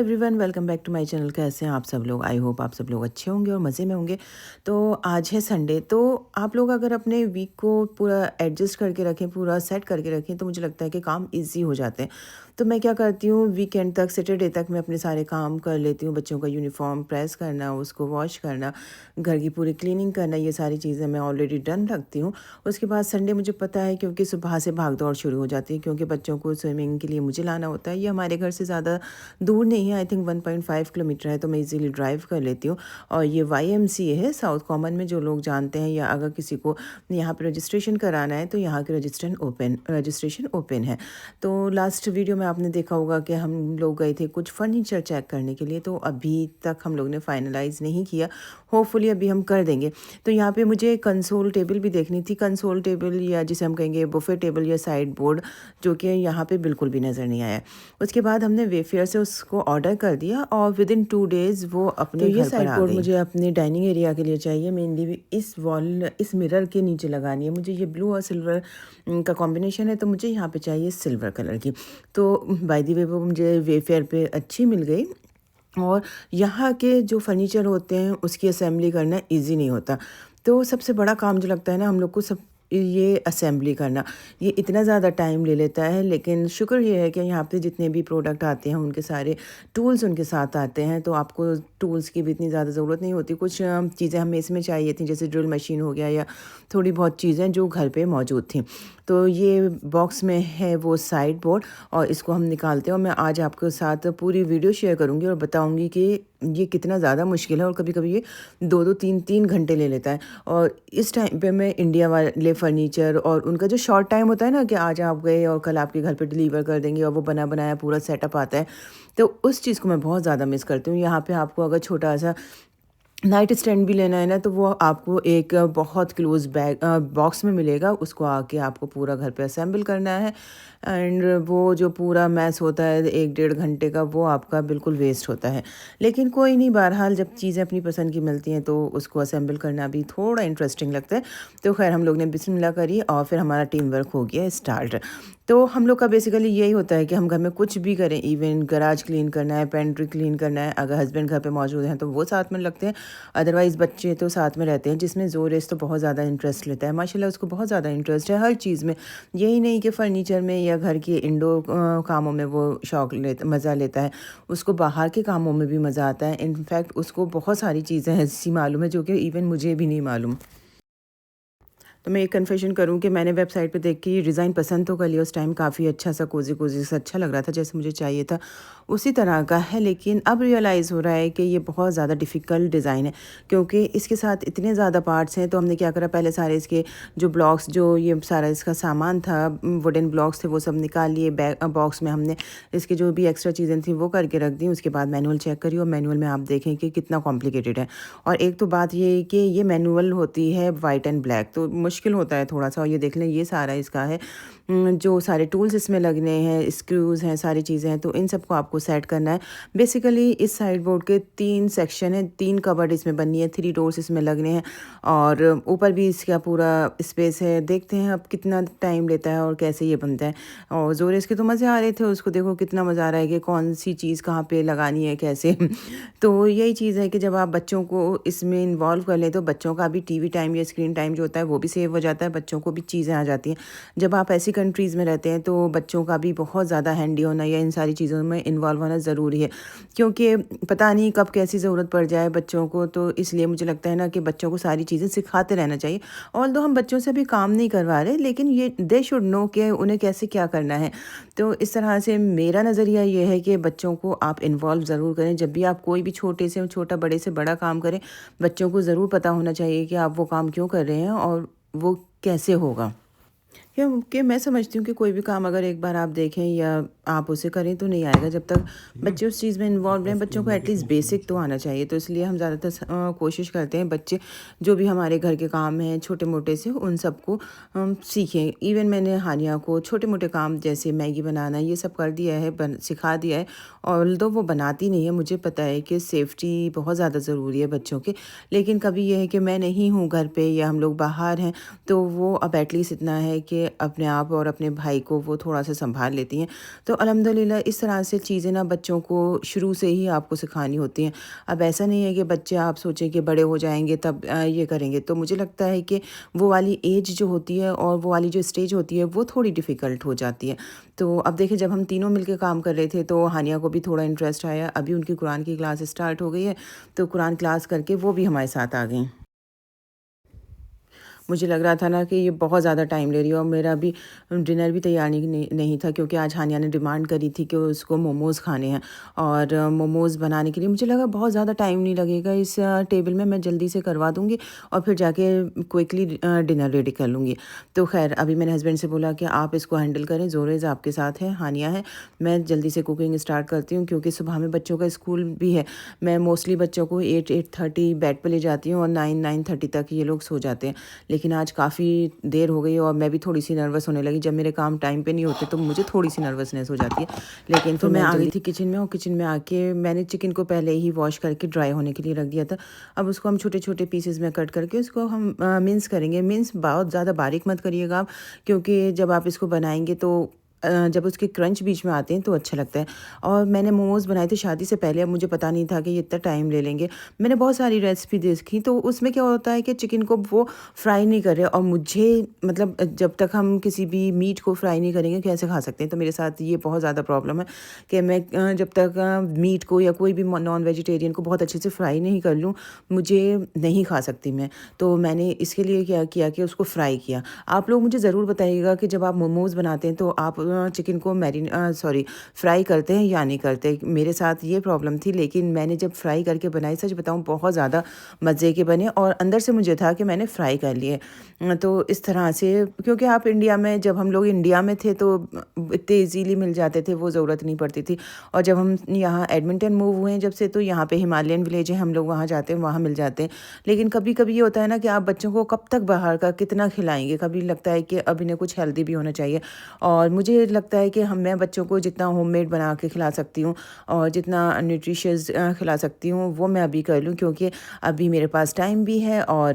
Everyone, welcome back to my channel. कैसे हैं आप सब लोग? आई होप आप सब लोग अच्छे होंगे और मज़े में होंगे। तो आज है संडे, तो आप लोग अगर अपने वीक को पूरा एडजस्ट करके रखें, पूरा सेट करके रखें, तो मुझे लगता है कि काम इजी हो जाते हैं। तो मैं क्या करती हूँ, वीकेंड तक, सैटरडे तक मैं अपने सारे काम कर लेती हूँ। बच्चों का यूनिफॉर्म प्रेस करना, उसको वॉश करना, घर की पूरी क्लीनिंग करना, ये सारी चीज़ें मैं ऑलरेडी डन रखती हूँ। उसके बाद संडे मुझे पता है, क्योंकि सुबह से भाग दौड़ शुरू हो जाती है, क्योंकि बच्चों को स्विमिंग के लिए मुझे लाना होता है। ये हमारे घर से ज़्यादा दूर नहीं है, आई थिंक 1.5 किलोमीटर है, तो मैं इजीली ड्राइव कर लेती हूँ। और ये YMCA है साउथ कॉमन में, जो लोग जानते हैं, या अगर किसी को यहाँ पे रजिस्ट्रेशन कराना है तो यहाँ के रजिस्ट्रेशन ओपन है। तो लास्ट वीडियो में आपने देखा होगा कि हम लोग गए थे कुछ फर्नीचर चेक करने के लिए, तो अभी तक हम लोग ने फाइनलाइज नहीं किया। होपफुली अभी हम कर देंगे। तो यहाँ पे मुझे कंसोल टेबल भी देखनी थी, कंसोल टेबल या जिसे हम कहेंगे बुफे टेबल या साइड बोर्ड, जो कि यहाँ पे बिल्कुल भी नज़र नहीं आया। उसके बाद हमने वेफेयर से उसको ऑर्डर कर दिया और विद इन 2 डेज़ वो अपने घर पर आ गई। मुझे अपने डाइनिंग एरिया के लिए चाहिए, मेनली इस मिरर के नीचे लगानी है। मुझे ये ब्लू और सिल्वर का कॉम्बिनेशन है, तो मुझे यहाँ पे चाहिए सिल्वर कलर की। तो बाय द वे वो मुझे वेफेयर पे अच्छी मिल गई। और यहाँ के जो फर्नीचर होते हैं उसकी असेंबली करना इजी नहीं होता। तो सबसे बड़ा काम जो लगता है ना हम लोग को, सब ये असेंबली करना, ये इतना ज़्यादा टाइम ले लेता है। लेकिन शुक्र ये है कि यहाँ पे जितने भी प्रोडक्ट आते हैं उनके सारे टूल्स उनके साथ आते हैं, तो आपको टूल्स की भी इतनी ज़्यादा ज़रूरत नहीं होती। कुछ चीज़ें हमें इसमें चाहिए थी, जैसे ड्रिल मशीन हो गया या थोड़ी बहुत चीज़ें जो घर पे मौजूद थी। तो ये बॉक्स में है वो साइड बोर्ड, और इसको हम निकालते हैं। और मैं आज आपके साथ पूरी वीडियो शेयर करूँगी और बताऊँगी कि ये कितना ज़्यादा मुश्किल है, और कभी कभी ये 2-2 3-3 घंटे ले लेता है। और इस टाइम पे मैं इंडिया वाले फर्नीचर और उनका जो शॉर्ट टाइम होता है ना, कि आज आप गए और कल आपके घर पे डिलीवर कर देंगे, और वो बना बनाया पूरा सेटअप आता है, तो उस चीज़ को मैं बहुत ज़्यादा मिस करती हूँ। यहाँ पे आपको अगर छोटा सा नाइट स्टैंड भी लेना है ना, तो वो आपको एक बहुत क्लोज बॉक्स में मिलेगा। उसको आके आपको पूरा घर पे असेंबल करना है, एंड वो जो पूरा मैस होता है 1-1.5 घंटे का, वो आपका बिल्कुल वेस्ट होता है। लेकिन कोई नहीं, बहरहाल जब चीज़ें अपनी पसंद की मिलती हैं तो उसको असेंबल करना भी थोड़ा इंटरेस्टिंग लगता है। तो खैर हम लोग ने बिस्मिल्लाह करी और फिर हमारा टीम वर्क हो गया स्टार्ट। तो हम लोग का बेसिकली यही होता है कि हम घर में कुछ भी करें, इवन गराज क्लीन करना है, पेंट्री क्लीन करना है, अगर हस्बैंड घर पे मौजूद हैं तो वो साथ में लगते हैं, अदरवाइज़ बच्चे तो साथ में रहते हैं, जिसमें ज़ोरेस तो बहुत ज़्यादा इंटरेस्ट लेता है। माशाल्लाह उसको बहुत ज़्यादा इंटरेस्ट है हर चीज़ में। यही नहीं कि फ़र्नीचर में या घर के इंडोर कामों में वो मज़ा लेता है, उसको बाहर के कामों में भी मज़ा आता है। इनफैक्ट उसको बहुत सारी चीज़ें ऐसी मालूम है जो कि इवन मुझे भी नहीं मालूम। तो मैं एक कन्फेशन करूँ कि मैंने वेबसाइट पे देख के ये डिज़ाइन पसंद तो कर लिया उस टाइम, काफ़ी अच्छा सा कोज़ी सा अच्छा लग रहा था, जैसे मुझे चाहिए था उसी तरह का है। लेकिन अब रियलाइज़ हो रहा है कि ये बहुत ज़्यादा डिफ़िकल्ट डिज़ाइन है, क्योंकि इसके साथ इतने ज़्यादा पार्ट्स हैं। तो हमने क्या करा, पहले सारे इसके जो ब्लॉक्स, जो ये सारा इसका सामान था, वुडन ब्लॉक्स थे, वो सब निकाल लिए। बॉक्स में हमने इसकी जो भी एक्स्ट्रा चीज़ें थी वो करके रख दी। उसके बाद मैनुअल चेक करी, और मैनुअल में आप देखें कि कितना कॉम्प्लिकेटेड है। और एक तो बात ये है कि ये मैनुअल होती है वाइट एंड ब्लैक, तो मुश्किल होता है थोड़ा सा। और ये देख लें, ये सारा इसका है, जो सारे टूल्स इसमें लगने हैं, स्क्रूज़ हैं, सारी चीज़ें हैं, तो इन सबको आपको सेट करना है। बेसिकली इस साइड बोर्ड के 3 सेक्शन हैं, 3 कबर्ड इसमें बननी है, 3 डोर्स इसमें लगने हैं, और ऊपर भी इसका पूरा स्पेस है। देखते हैं अब कितना टाइम लेता है और कैसे ये बनता है। और ज़ोरेस के तो मज़े आ रहे थे, उसको देखो कितना मज़ा आ रहा है कि कौन सी चीज़ कहाँ पे लगानी है, कैसे। तो यही चीज़ है कि जब आप बच्चों को इसमें इन्वॉल्व कर लें, तो बच्चों का भी टीवी टाइम या स्क्रीन टाइम जो होता है वो भी सेव हो जाता है, बच्चों को भी चीज़ें आ जाती हैं। जब आप ऐसी कंट्रीज़ में रहते हैं तो बच्चों का भी बहुत ज़्यादा हैंडी होना या इन सारी चीज़ों में इन्वॉल्व होना ज़रूरी है, क्योंकि पता नहीं कब कैसी ज़रूरत पड़ जाए बच्चों को। तो इसलिए मुझे लगता है ना कि बच्चों को सारी चीज़ें सिखाते रहना चाहिए। ऑल्दो हम बच्चों से भी काम नहीं करवा रहे, लेकिन ये दे शुड नो कि उन्हें कैसे क्या करना है। तो इस तरह से मेरा नज़रिया ये है कि बच्चों को आप इन्वॉल्व ज़रूर करें। जब भी आप कोई भी छोटे से छोटा, बड़े से बड़ा काम करें, बच्चों को ज़रूर पता होना चाहिए कि आप वो काम क्यों कर रहे हैं और वो कैसे होगा। क्योंकि मैं समझती हूँ कि कोई भी काम अगर एक बार आप देखें या आप उसे करें तो नहीं आएगा, जब तक बच्चे उस चीज़ में इन्वॉल्व रहें। बच्चों को एटलीस्ट बेसिक तो आना चाहिए। तो इसलिए हम ज़्यादातर कोशिश करते हैं बच्चे जो भी हमारे घर के काम हैं छोटे मोटे से, उन सबको सीखें। इवन मैंने हानिया को छोटे मोटे काम जैसे मैगी बनाना ये सब कर दिया है, सिखा दिया है। ऑल्दो वो बनाती नहीं है, मुझे पता है कि सेफ्टी बहुत ज़्यादा ज़रूरी है बच्चों के, लेकिन कभी ये है कि मैं नहीं हूँ घर पे या हम लोग बाहर हैं, तो वो अब एटलीस्ट इतना है कि अपने आप और अपने भाई को वो थोड़ा-सा सँभाल लेती हैं। तो अल्हम्दुलिल्लाह इस तरह से चीज़ें ना बच्चों को शुरू से ही आपको सिखानी होती हैं। अब ऐसा नहीं है कि बच्चे आप सोचें कि बड़े हो जाएँगे तब ये करेंगे। तो मुझे लगता है कि वो वाली एज जो होती है और वो वाली जो स्टेज होती है वो थोड़ी डिफ़िकल्ट हो जाती है। तो अब देखिए जब हम तीनों मिलके काम कर रहे थे तो हानिया को भी थोड़ा इंटरेस्ट आया। अभी उनकी कुरान की क्लास स्टार्ट हो गई है, तो कुरान क्लास करके वो भी हमारे साथ आ गईं। मुझे लग रहा था ना कि ये बहुत ज़्यादा टाइम ले रही है और मेरा अभी डिनर भी तैयार नहीं था, क्योंकि आज हानिया ने डिमांड करी थी कि उसको मोमोज़ खाने हैं। और मोमोज़ बनाने के लिए मुझे लगा बहुत ज़्यादा टाइम नहीं लगेगा, इस टेबल में मैं जल्दी से करवा दूँगी और फिर जाके क्विकली डिनर रेडी कर लूँगी। तो ख़ैर अभी मैंने हस्बैंड से बोला कि आप इसको हैंडल करें, ज़ोरेज़ आपके साथ है, हानिया है, मैं जल्दी से कुकिंग स्टार्ट करती हूँ क्योंकि सुबह में बच्चों का स्कूल भी है। मैं मोस्टली बच्चों को 8-8:30 बेड पे ले जाती हूँ और 9-9:30 तक ये लोग सो जाते हैं। लेकिन आज काफ़ी देर हो गई और मैं भी थोड़ी-सी नर्वस होने लगी। जब मेरे काम टाइम पे नहीं होते तो मुझे थोड़ी-सी नर्वसनेस हो जाती है। लेकिन फिर मैं आ गई थी किचन में और किचन में आके मैंने चिकन को पहले ही वॉश करके ड्राई होने के लिए रख दिया था। अब उसको हम छोटे-छोटे पीसेज़ में कट करके उसको हम मिन्स करेंगे। मिन्स बहुत ज़्यादा बारीक मत करिएगा आप, क्योंकि जब आप इसको बनाएँगे तो जब उसके क्रंच बीच में आते हैं तो अच्छा लगता है। और मैंने मोमोज़ बनाए थे शादी से पहले, अब मुझे पता नहीं था कि ये इतना टाइम ले लेंगे। मैंने बहुत सारी रेसिपी देखी तो उसमें क्या होता है कि चिकन को वो फ्राई नहीं कर रहे और मुझे मतलब जब तक हम किसी भी मीट को फ्राई नहीं करेंगे कैसे खा सकते हैं। तो मेरे साथ ये बहुत ज़्यादा प्रॉब्लम है कि मैं जब तक मीट को या कोई भी नॉन वेजिटेरियन को बहुत अच्छे से फ्राई नहीं कर लूँ, मुझे नहीं खा सकती मैं। तो मैंने इसके लिए क्या किया कि उसको फ्राई किया। आप लोग मुझे ज़रूर बताइएगा कि जब आप मोमोज़ बनाते हैं तो आप चिकन को सॉरी फ्राई करते हैं या नहीं करते। मेरे साथ ये प्रॉब्लम थी, लेकिन मैंने जब फ्राई करके बनाई, सच बताऊँ बहुत ज़्यादा मज़े के बने और अंदर से मुझे था कि मैंने फ्राई कर लिए। तो इस तरह से, क्योंकि आप इंडिया में, जब हम लोग इंडिया में थे तो इतने ईज़िली मिल जाते थे, वो ज़रूरत नहीं पड़ती थी। और जब हम यहाँ एडमिंटन मूव हुए हैं जब से, तो यहाँ पे हिमालयन विलेज है, हम लोग वहाँ जाते हैं, वहाँ मिल जाते हैं। लेकिन कभी-कभी ये होता है ना कि आप बच्चों को कब तक बाहर का कितना खिलाएँगे? कभी लगता है कि अब इन्हें कुछ हेल्दी भी होना चाहिए। और मुझे लगता है कि मैं बच्चों को जितना होममेड बना के खिला सकती हूँ और जितना न्यूट्रिशियस खिला सकती हूँ वो मैं अभी कर लूँ, क्योंकि अभी मेरे पास टाइम भी है और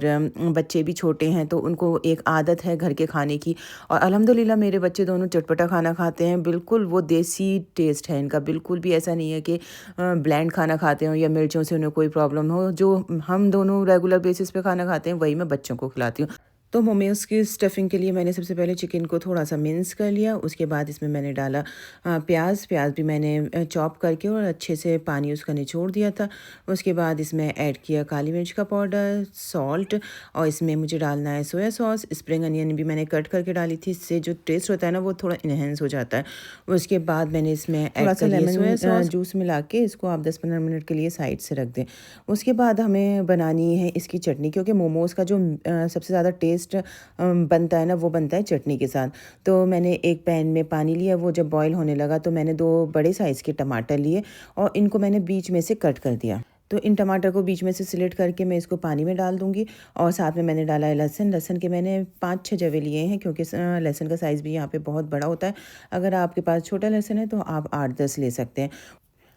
बच्चे भी छोटे हैं तो उनको एक आदत है घर के खाने की। और अल्हम्दुलिल्लाह मेरे बच्चे दोनों चटपटा खाना खाते हैं, बिल्कुल वो देसी टेस्ट है इनका, बिल्कुल भी ऐसा नहीं है कि ब्लैंड खाना खाते हो या मिर्चों से उन्हें कोई प्रॉब्लम हो। जो हम दोनों रेगुलर बेसिस पे खाना खाते हैं वही मैं बच्चों को खिलाती हूँ। तो मोमोज़ की स्टफ़िंग के लिए मैंने सबसे पहले चिकन को थोड़ा-सा मिन्स कर लिया, उसके बाद इसमें मैंने डाला प्याज़ भी मैंने चॉप करके और अच्छे से पानी उसका निचोड़ दिया था। उसके बाद इसमें ऐड किया काली मिर्च का पाउडर, सॉल्ट और इसमें मुझे डालना है सोया सॉस। स्प्रिंग अनियन भी मैंने कट करके डाली थी, इससे जो टेस्ट होता है ना वो थोड़ा एनहांस हो जाता है। उसके बाद मैंने इसमें ऐड कर लिया सोया सॉस, जूस मिला के इसको आप 10-15 मिनट के लिए साइड से रख दें। उसके बाद हमें बनानी है इसकी चटनी, क्योंकि मोमोज़ का जो सबसे ज़्यादा टेस्ट बनता है ना वो बनता है चटनी के साथ। तो मैंने एक पैन में पानी लिया, वो जब बॉईल होने लगा तो मैंने 2 बड़े साइज़ के टमाटर लिए और इनको मैंने बीच में से कट कर दिया। तो इन टमाटर को बीच में से स्लिट करके मैं इसको पानी में डाल दूँगी। और साथ में मैंने डाला है लहसुन के मैंने 5-6 जवे लिए हैं, क्योंकि लहसुन का साइज़ भी यहाँ पे बहुत बड़ा होता है। अगर आपके पास छोटा लहसुन है तो आप 8-10 ले सकते हैं।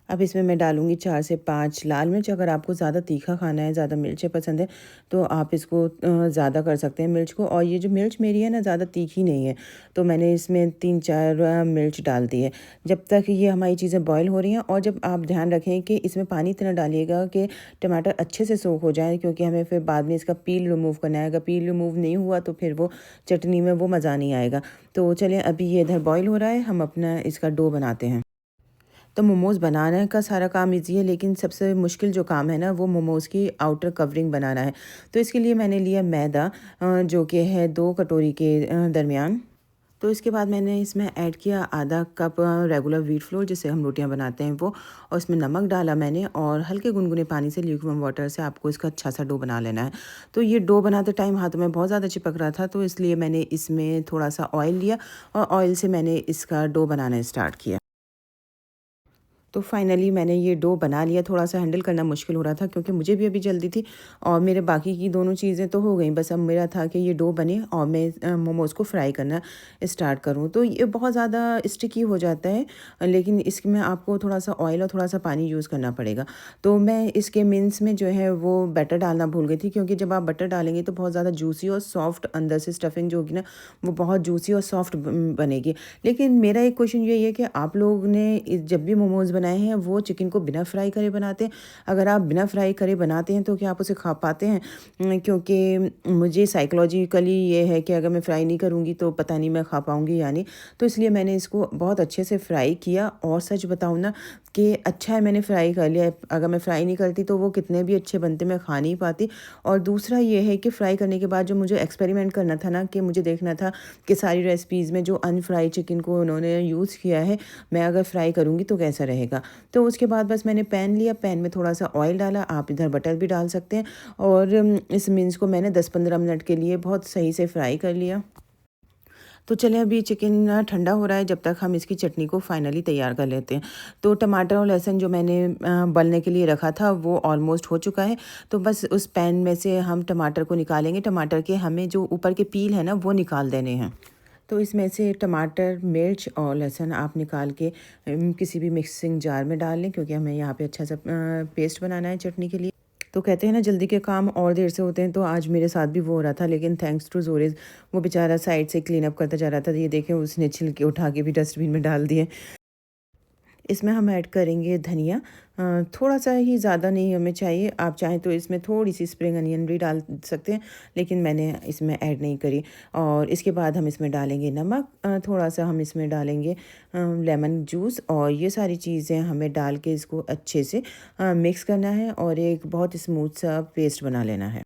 अब इसमें मैं डालूँगी 4 से 5 लाल मिर्च। अगर आपको ज़्यादा तीखा खाना है, ज़्यादा मिर्चें पसंद है, तो आप इसको ज़्यादा कर सकते हैं मिर्च को। और ये जो मिर्च मेरी है ना ज़्यादा तीखी नहीं है, तो मैंने इसमें 3-4 मिर्च डाल दी है। जब तक ये हमारी चीज़ें बॉयल हो रही हैं, और जब आप ध्यान रखें कि इसमें पानी इतना डालिएगा कि टमाटर अच्छे से सोख हो जाए, क्योंकि हमें फिर बाद में इसका पील रिमूव करना है। अगर पील रिमूव नहीं हुआ तो फिर वो चटनी में वो मज़ा नहीं आएगा। तो चलिए अभी ये इधर बॉयल हो रहा है, हम अपना इसका डो बनाते हैं। तो मोमोज़ बनाने का सारा काम ईज़ी है, लेकिन सबसे मुश्किल जो काम है ना वो मोमोज़ की आउटर कवरिंग बनाना है। तो इसके लिए मैंने लिया मैदा, जो कि है 2 कटोरी के दरमियान। तो इसके बाद मैंने इसमें ऐड किया आधा कप रेगुलर व्हीट फ्लोर, जिससे हम रोटियां बनाते हैं वो, और इसमें नमक डाला मैंने और हल्के गुनगुने पानी से ल्यूकवार्म वाटर से आपको इसका अच्छा सा डो बना लेना है। तो ये डो बनाते टाइम हाथों में बहुत ज़्यादा चिपक रहा था, तो इसलिए मैंने इसमें थोड़ा सा ऑयल लिया और ऑयल से मैंने इसका डो बनाना स्टार्ट किया। तो फाइनली मैंने ये डो बना लिया। थोड़ा-सा हैंडल करना मुश्किल हो रहा था क्योंकि मुझे भी अभी जल्दी थी और मेरे बाकी की दोनों चीज़ें तो हो गई। बस अब मेरा था कि ये डो बने और मैं मोमोज़ को फ्राई करना स्टार्ट करूँ। तो ये बहुत ज़्यादा स्टिकी हो जाता है, लेकिन इसमें आपको थोड़ा-सा ऑयल और थोड़ा-सा पानी यूज़ करना पड़ेगा। तो मैं इसके मिन्स में जो है वो बटर डालना भूल गई थी, क्योंकि जब आप बटर डालेंगे तो बहुत ज़्यादा जूसी और सॉफ्ट अंदर से स्टफिंग जो होगी ना, वो बहुत जूसी और सॉफ्ट बनेगी। लेकिन मेरा एक क्वेश्चन यही है कि आप लोग ने जब भी मोमोज़ बनाए हैं वो चिकन को बिना फ्राई करे बनाते हैं? अगर आप बिना फ्राई करे बनाते हैं तो क्या आप उसे खा पाते हैं? क्योंकि मुझे साइकोलॉजिकली ये है कि अगर मैं फ्राई नहीं करूँगी तो पता नहीं मैं खा पाऊँगी या नहीं। तो इसलिए मैंने इसको बहुत अच्छे से फ्राई किया और सच बताऊँ ना कि अच्छा है मैंने फ्राई कर लिया है। अगर मैं फ्राई नहीं करती तो वो कितने भी अच्छे बनते मैं खा नहीं पाती। और दूसरा ये है कि फ्राई करने के बाद जो मुझे एक्सपेरिमेंट करना था ना, कि मुझे देखना था कि सारी रेसिपीज़ में जो अनफ्राई चिकन को उन्होंने यूज़ किया है, मैं अगर फ्राई करूँगी तो कैसा रहेगा। तो उसके बाद बस मैंने पैन लिया, पैन में थोड़ा-सा ऑयल डाला, आप इधर बटर भी डाल सकते हैं और इस मिन्स को मैंने 10-15 मिनट के लिए बहुत सही से फ्राई कर लिया। तो चलें अभी चिकन ठंडा हो रहा है, जब तक हम इसकी चटनी को फाइनली तैयार कर लेते हैं। तो टमाटर और लहसुन जो मैंने उबलने के लिए रखा था वो ऑलमोस्ट हो चुका है। तो बस उस पैन में से हम टमाटर को निकालेंगे। टमाटर के हमें जो ऊपर के पील है ना वो निकाल देने हैं। तो इसमें से टमाटर, मिर्च और लहसुन आप निकाल के किसी भी मिक्सिंग जार में डाल लें, क्योंकि हमें यहाँ पे अच्छा सा पेस्ट बनाना है चटनी के लिए। तो कहते हैं ना जल्दी के काम और देर से होते हैं, तो आज मेरे साथ भी वो हो रहा था, लेकिन थैंक्स टू ज़ोरेज़ वो बेचारा साइड से क्लीन अप करता जा रहा था। तो ये देखें उसने छिलके उठा के भी डस्टबिन में डाल दिए। इसमें हम ऐड करेंगे धनिया। थोड़ा-सा ही, ज़्यादा नहीं हमें चाहिए। आप चाहें तो इसमें थोड़ी-सी स्प्रिंग अनियन भी डाल सकते हैं, लेकिन मैंने इसमें ऐड नहीं करी। और इसके बाद हम इसमें डालेंगे नमक, थोड़ा-सा हम इसमें डालेंगे लेमन जूस, और ये सारी चीज़ें हमें डाल के इसको अच्छे से मिक्स करना है और एक बहुत स्मूथ सा पेस्ट बना लेना है।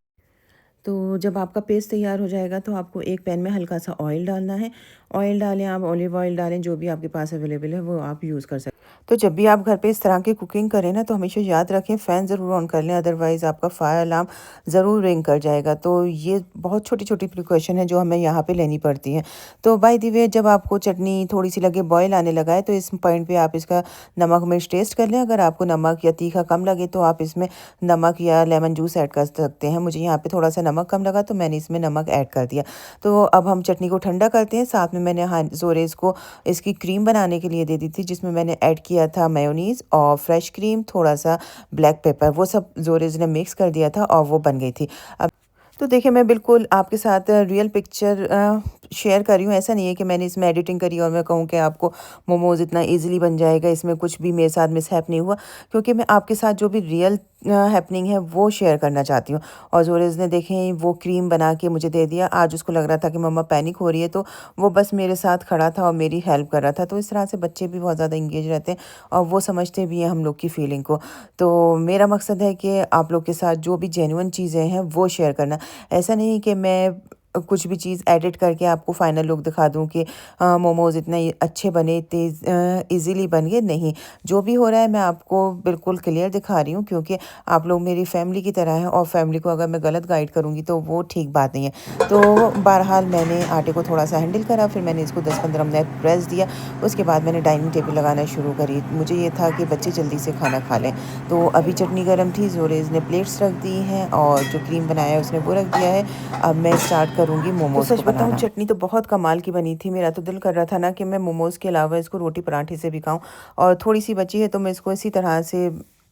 तो जब आपका पेस्ट तैयार हो जाएगा तो आपको एक पैन में हल्का सा ऑयल डालना है। ऑयल डालें, आप ऑलिव ऑयल डालें, जो भी आपके पास अवेलेबल है वो आप यूज़ कर सकते हैं। तो जब भी आप घर पे इस तरह की कुकिंग करें ना, तो हमेशा याद रखें फ़ैन ज़रूर ऑन कर लें, अदरवाइज़ आपका फायर अलार्म ज़रूर रिंग कर जाएगा। तो ये बहुत छोटी-छोटी प्रिकॉशन है जो हमें यहाँ पे लेनी पड़ती हैं। तो बाय द वे जब आपको चटनी थोड़ी-सी लगे बॉयल आने लगा है, तो इस पॉइंट पे आप इसका नमक मिर्च टेस्ट कर लें। अगर आपको नमक या तीखा कम लगे तो आप इसमें नमक या लेमन जूस ऐड कर सकते हैं। मुझे यहाँ पे थोड़ा-सा नमक कम लगा तो मैंने इसमें नमक ऐड कर दिया। तो अब हम चटनी को ठंडा करते हैं। साथ में मैंने ज़ोरेज़ को इसकी क्रीम बनाने के लिए दे दी थी, जिसमें मैंने ऐड किया था मेयोनीज़ और फ्रेश क्रीम, थोड़ा-सा ब्लैक पेपर, वो सब ज़ोरेज़ ने मिक्स कर दिया था और वो बन गई थी। अब तो देखिए मैं बिल्कुल आपके साथ रियल पिक्चर शेयर कर रही हूँ। ऐसा नहीं है कि मैंने इसमें एडिटिंग करी और मैं कहूँ कि आपको मोमोज़ इतना ईज़िली बन जाएगा, इसमें कुछ भी मेरे साथ मिसहैप नहीं हुआ, क्योंकि मैं आपके साथ जो भी रियल हैपनिंग है वो शेयर करना चाहती हूँ। और ज़ोरेज़ ने देखें वो क्रीम बना के मुझे दे दिया। आज उसको लग रहा था कि मम्मा पैनिक हो रही है, तो वो बस मेरे साथ खड़ा था और मेरी हेल्प कर रहा था। तो इस तरह से बच्चे भी बहुत ज़्यादा एंगेज रहते हैं और वो समझते भी हैं हम लोग की फीलिंग को। तो मेरा मकसद है कि आप लोग के साथ जो भी जेन्युइन चीज़ें हैं वो शेयर करना। ऐसा नहीं कि मैं कुछ भी चीज़ एडिट करके आपको फाइनल लुक दिखा दूँ कि मोमोज़ इतने अच्छे बने, इतने ईज़िली बन गए, नहीं। जो भी हो रहा है मैं आपको बिल्कुल क्लियर दिखा रही हूँ, क्योंकि आप लोग मेरी फैमिली की तरह हैं और फैमिली को अगर मैं गलत गाइड करूँगी तो वो ठीक बात नहीं है। तो बहरहाल मैंने आटे को थोड़ा-सा हैंडल करा, फिर मैंने इसको 10-15 मिनट प्रेस दिया। उसके बाद मैंने डाइनिंग टेबल लगाना शुरू करी। मुझे ये था कि बच्चे जल्दी से खाना खा लें। तो अभी चटनी गरम थी, ज़ोरेज़ ने प्लेट्स रख दी हैं और जो क्रीम बनाया है उसने वो रख दिया है। अब मैं स्टार्ट करूँगी मोमोज़ को बनाना। सच बताऊँ चटनी तो बहुत कमाल की बनी थी। मेरा तो दिल कर रहा था ना कि मैं मोमोज़ के अलावा इसको रोटी पराठे से भी खाऊँ, और थोड़ी-सी बची है तो मैं इसको इसी तरह से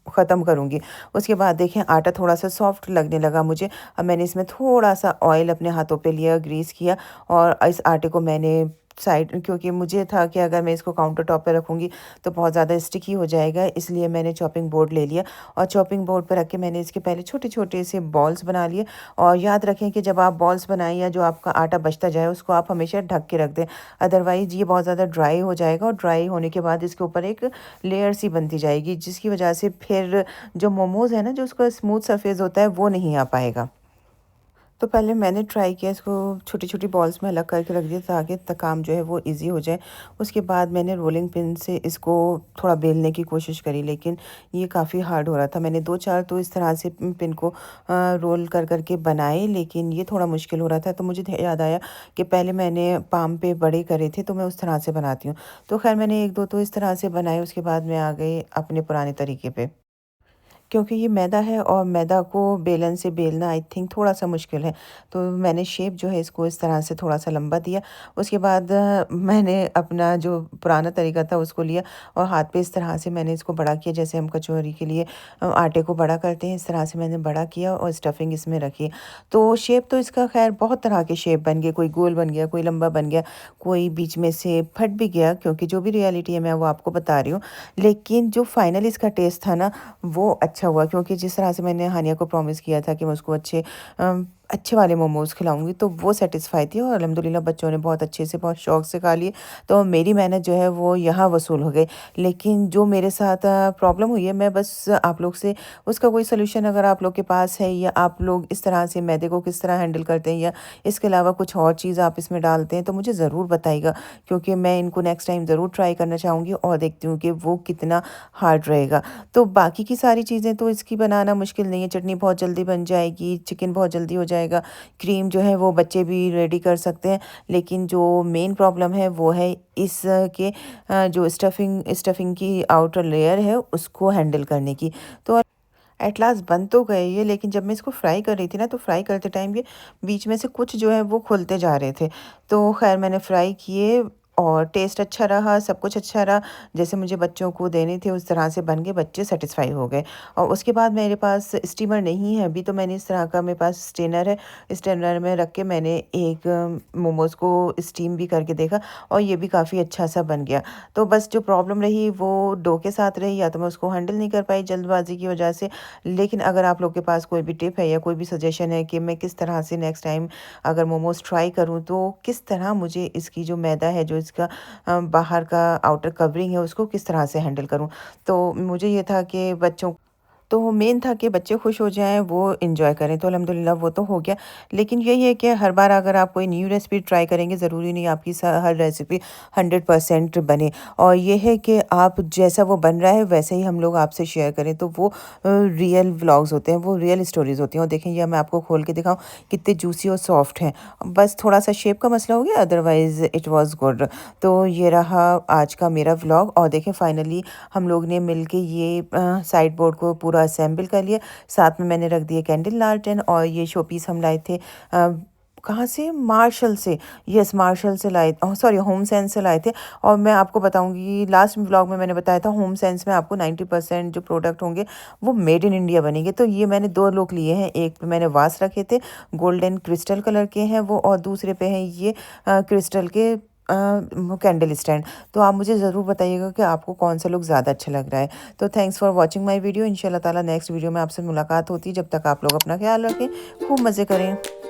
ख़त्म करूँगी। उसके बाद देखें आटा थोड़ा-सा सॉफ्ट लगने लगा मुझे। अब मैंने इसमें थोड़ा-सा ऑयल अपने हाथों पे लिया, ग्रीस किया, और इस आटे को मैंने साइड, क्योंकि मुझे था कि अगर मैं इसको काउंटर टॉप पे रखूँगी तो बहुत ज़्यादा स्टिकी हो जाएगा, इसलिए मैंने चॉपिंग बोर्ड ले लिया और चॉपिंग बोर्ड पर रख के मैंने इसके पहले छोटे-छोटे से बॉल्स बना लिए। और याद रखें कि जब आप बॉल्स बनाएँ या जो आपका आटा बचता जाए उसको आप हमेशा ढक के रख दें, अदरवाइज़ ये बहुत ज़्यादा ड्राई हो जाएगा और ड्राई होने के बाद इसके ऊपर एक लेयर सी बनती जाएगी, जिसकी वजह से फिर जो मोमोज़ है ना, जो उसका स्मूथ सरफेस होता है वो नहीं आ पाएगा। तो पहले मैंने ट्राई किया इसको छोटी-छोटी बॉल्स में अलग करके रख दिया ताकि काम जो है वो ईज़ी हो जाए। उसके बाद मैंने रोलिंग पिन से इसको थोड़ा बेलने की कोशिश करी, लेकिन ये काफ़ी हार्ड हो रहा था। मैंने 2-4 तो इस तरह से पिन को रोल कर के बनाए, लेकिन ये थोड़ा मुश्किल हो रहा था। तो मुझे याद आया कि पहले मैंने पाम पे बड़े करे थे, तो मैं उस तरह से बनाती हूँ। तो ख़ैर मैंने 1-2 तो इस तरह से बनाए, उसके बाद मैं आ गई अपने पुराने तरीके पे। क्योंकि ये मैदा है और मैदा को बेलन से बेलना आई थिंक थोड़ा-सा मुश्किल है। तो मैंने शेप जो है इसको इस तरह से थोड़ा-सा लंबा दिया। उसके बाद मैंने अपना जो पुराना तरीका था उसको लिया और हाथ पे इस तरह से मैंने इसको बड़ा किया, जैसे हम कचौरी के लिए आटे को बड़ा करते हैं, इस तरह से मैंने बड़ा किया और स्टफिंग इसमें रखी। तो शेप तो इसका ख़ैर बहुत तरह के शेप बन गए, कोई गोल बन गया, कोई लंबा बन गया, कोई बीच में से फट भी गया, क्योंकि जो भी रियलिटी है मैं वो आपको बता रही हूँ। लेकिन जो फाइनली इसका टेस्ट था ना, वो अच्छा हुआ, क्योंकि जिस तरह से मैंने हानिया को प्रॉमिस किया था कि मैं उसको अच्छे वाले मोमोज़ खिलाऊँगी, तो वो सैटिस्फाई थी और अल्हम्दुलिल्लाह बच्चों ने बहुत अच्छे से, बहुत शौक से खा लिए। तो मेरी मेहनत जो है वो यहाँ वसूल हो गई। लेकिन जो मेरे साथ प्रॉब्लम हुई है, मैं बस आप लोग से उसका कोई सॉल्यूशन अगर आप लोग के पास है, या आप लोग इस तरह से मैदे को किस तरह हैंडल करते हैं, या इसके अलावा कुछ और चीज़ आप इसमें डालते हैं, तो मुझे ज़रूर बताइएगा, क्योंकि मैं इनको नेक्स्ट टाइम ज़रूर ट्राई करना चाहूँगी और देखती हूँ कि वो कितना हार्ड रहेगा। तो बाकी की सारी चीज़ें तो इसकी बनाना मुश्किल नहीं है, चटनी बहुत जल्दी बन जाएगी, चिकन बहुत जल्दी हो जाएगा, क्रीम जो है वो बच्चे भी रेडी कर सकते हैं। लेकिन जो मेन प्रॉब्लम है वो है इसके जो स्टफिंग की आउटर लेयर है उसको हैंडल करने की। तो एट लास्ट बन तो गए ये, लेकिन जब मैं इसको फ्राई कर रही थी ना, तो फ्राई करते टाइम ये बीच में से कुछ जो है वो खुलते जा रहे थे। तो ख़ैर मैंने फ्राई किए और टेस्ट अच्छा रहा, सब कुछ अच्छा रहा। जैसे मुझे बच्चों को देने थे उस तरह से बन गए, बच्चे सैटिस्फाई हो गए। और उसके बाद मेरे पास स्टीमर नहीं है अभी, तो मैंने इस तरह का, मेरे पास स्टेनर है। स्टेनर में रख के मैंने एक मोमोज़ को स्टीम भी करके देखा और ये भी काफ़ी अच्छा-सा बन गया। तो बस जो प्रॉब्लम रही वो डो के साथ रही, या तो मैं उसको हैंडल नहीं कर पाई जल्दबाज़ी की वजह से। लेकिन अगर आप लोग के पास कोई भी टिप है या कोई भी सजेशन है कि मैं किस तरह से नेक्स्ट टाइम अगर मोमोज़ ट्राई करूँ, तो किस तरह मुझे इसकी जो मैदा है, जो इसका बाहर का आउटर कवरिंग है, उसको किस तरह से हैंडल करूँ। तो मुझे ये था कि बच्चों तो मेन था कि बच्चे खुश हो जाएँ, वो एन्जॉय करें, तो अल्हम्दुलिल्लाह वो तो हो गया। लेकिन यही है कि हर बार अगर आप कोई न्यू रेसिपी ट्राई करेंगे, ज़रूरी नहीं आपकी हर रेसिपी 100% बने। और ये है कि आप जैसा वो बन रहा है वैसे ही हम लोग आपसे शेयर करें, तो वो रियल व्लॉग्स होते हैं, वो रियल स्टोरीज़ होती हैं। और देखें, ये मैं आपको खोल के दिखाऊँ कितने जूसी और सॉफ्ट हैं। बस थोड़ा-सा शेप का मसला हो गया, अदरवाइज़ इट वाज़ गुड। तो ये रहा आज का मेरा व्लॉग। और देखें, फाइनली हम लोग ने मिलके ये साइड बोर्ड को पूरा असेंबल कर लिया। साथ में मैंने रख दिए कैंडल लालटेन, और ये शो पीस हम लाए थे कहाँ से? मार्शल से। यस, मार्शल से लाए, सॉरी, होम सेंस से लाए थे। और मैं आपको बताऊँगी, लास्ट व्लॉग में मैंने बताया था होम सेंस में आपको 90% जो प्रोडक्ट होंगे वो मेड इन इंडिया बनेंगे। तो ये मैंने 2 लोग लिए हैं। एक पे मैंने वास रखे थे, गोल्डन क्रिस्टल कलर के हैं वो, और दूसरे पे हैं ये क्रिस्टल के कैंडल स्टैंड। तो आप मुझे ज़रूर बताइएगा कि आपको कौन सा लुक ज़्यादा अच्छा लग रहा है। तो thanks for watching my video. इंशाल्लाह ताला नेक्स्ट वीडियो में आपसे मुलाकात होती है। जब तक आप लोग अपना ख्याल रखें, खूब मज़े करें।